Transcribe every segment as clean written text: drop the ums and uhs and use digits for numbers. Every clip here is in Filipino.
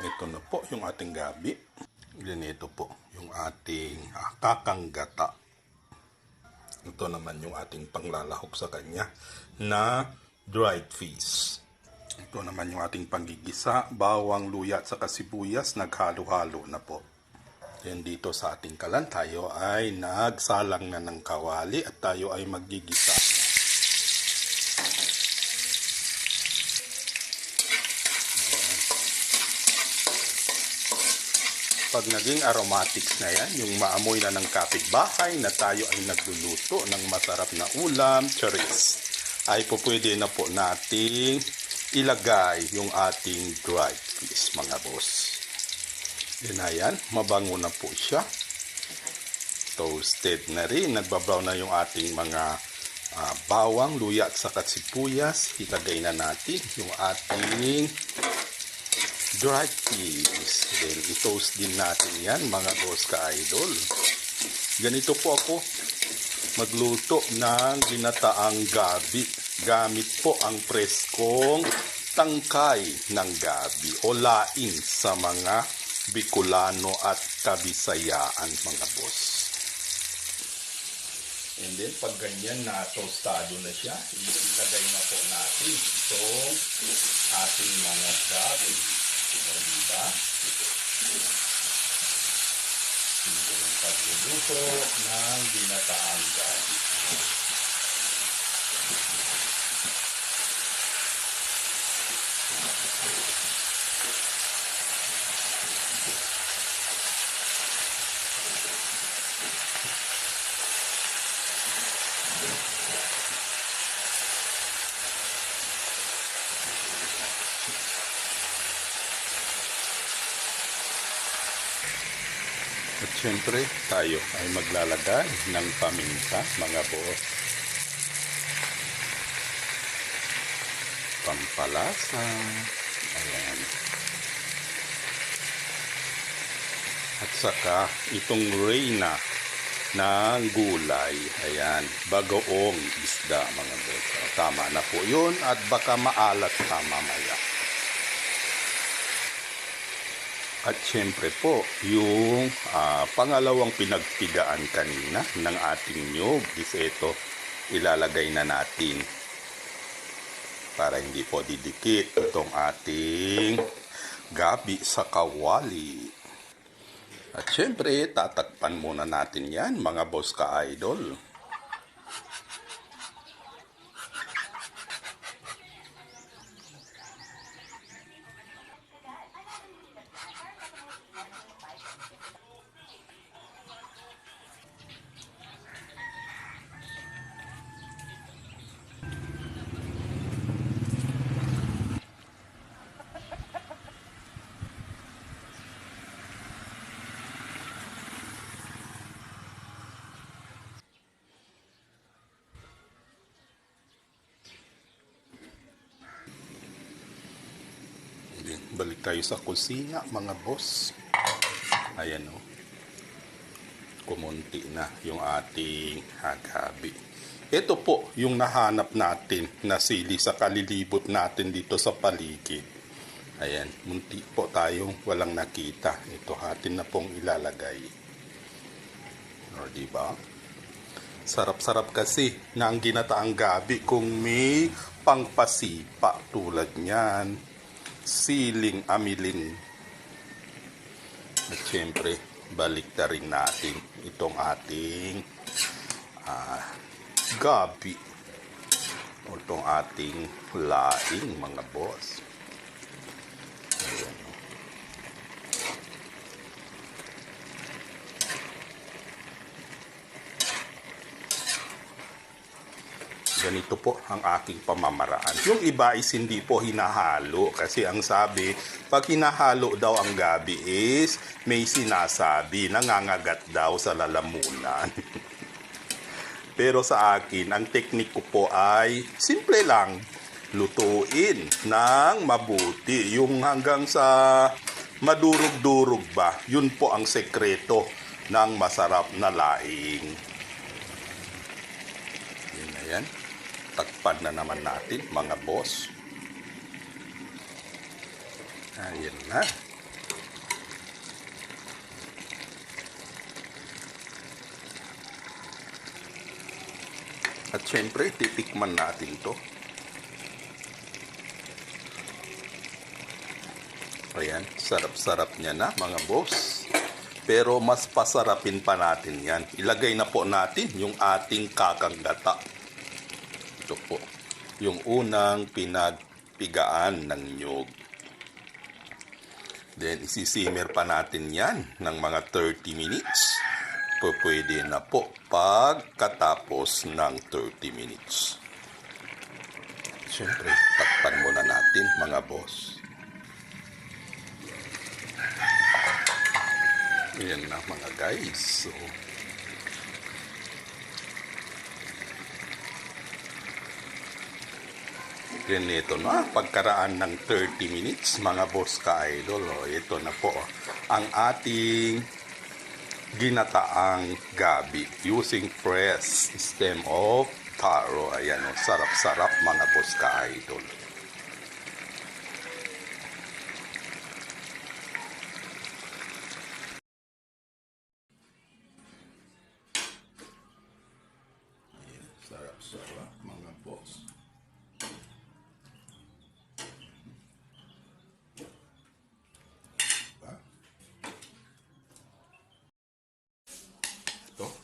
Ito na po yung ating gabi. Ganito po yung ating kakang gata. Ito naman yung ating panglalahok sa kanya na dried fish. Ito naman yung ating panggigisa, bawang, luya at saka sibuyas, naghalo-halo na po. Then dito sa ating kalan, tayo ay nagsalang na ng kawali at tayo ay maggigisa. Pag naging aromatics na yan, yung maamoy na ng kapitbahay na tayo ay nagluluto ng masarap na ulam, charis, ay po pwede na po nating ilagay yung ating dried fish, mga boss. Yan na yan, mabango na po siya. Toasted na rin, nagbabrown na yung ating mga bawang, luya at saka sibuyas. Ilagay na natin yung ating dried fish. Then, i-toast din natin yan, mga boss ka-idol. Ganito po ako magluto ng ginataang gabi. Gamit po ang preskong tangkay ng gabi o laing sa mga Bicolano at Kabisayaan, mga boss. And then, pag ganyan na tostado na siya, ilagay na po natin itong ating mga gabi. Diba? Ito yung pagluluto ng ginataang gabi. At syempre, tayo ay maglalagay ng paminta, mga boss. Pampalasa. Ayan. At saka, itong Reyna ng gulay. Ayan, bagoong isda mga boss. Tama na po yun at baka maalat pa mamaya. At syempre po, yung pangalawang pinagpigaan kanina ng ating nyug is ito, ilalagay na natin para hindi po didikit itong ating gabi sa kawali. At syempre, tatakpan muna natin yan mga boss ka-idol. Balik tayo sa kusina mga boss. Ayan o. Kumunti na yung ating gabi. Ito po yung nahanap natin na sili sa kalilibot natin dito sa paligid. Ayan, munti po tayong walang nakita. Ito atin na pong ilalagay. O diba? Sarap-sarap kasi na ang ginataang gabi kung may pangpasipa tulad niyan. Siling amilin. At syempre, balik na rin natin itong ating gabi o itong ating laing mga boss. Ayan. Ganito po ang aking pamamaraan. Yung iba is hindi po hinahalo kasi ang sabi, pag hinahalo daw ang gabi is may sinasabi, nangangagat daw sa lalamunan. Pero sa akin, ang teknik ko po ay simple lang, lutuin ng mabuti. Yung hanggang sa madurog-durog ba, yun po ang sekreto ng masarap na laing. Yun na yan. Takpan na naman natin mga boss. Ayan na. At syempre, titikman natin to. Ayan, sarap-sarap niya na mga boss. Pero mas pasarapin pa natin yan. Ilagay na po natin yung ating kakanggata. Ito po, yung unang pinagpigaan ng nyug. Then, isisimmer pa natin yan ng mga 30 minutes. Pwede na po pagkatapos ng 30 minutes. Siyempre, takpan muna natin mga boss. Ayan na mga guys. So, then ito na, pagkaraan ng 30 minutes mga boss ka-idol. Ito na po ang ating ginataang gabi using fresh stem of taro. Ayan o, sarap-sarap mga boss ka-idol. Sarap-sarap mga boss.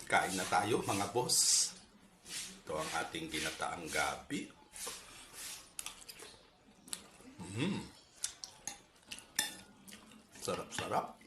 Kain na tayo mga boss. Ito ang ating ginataang gabi. Sarap-sarap.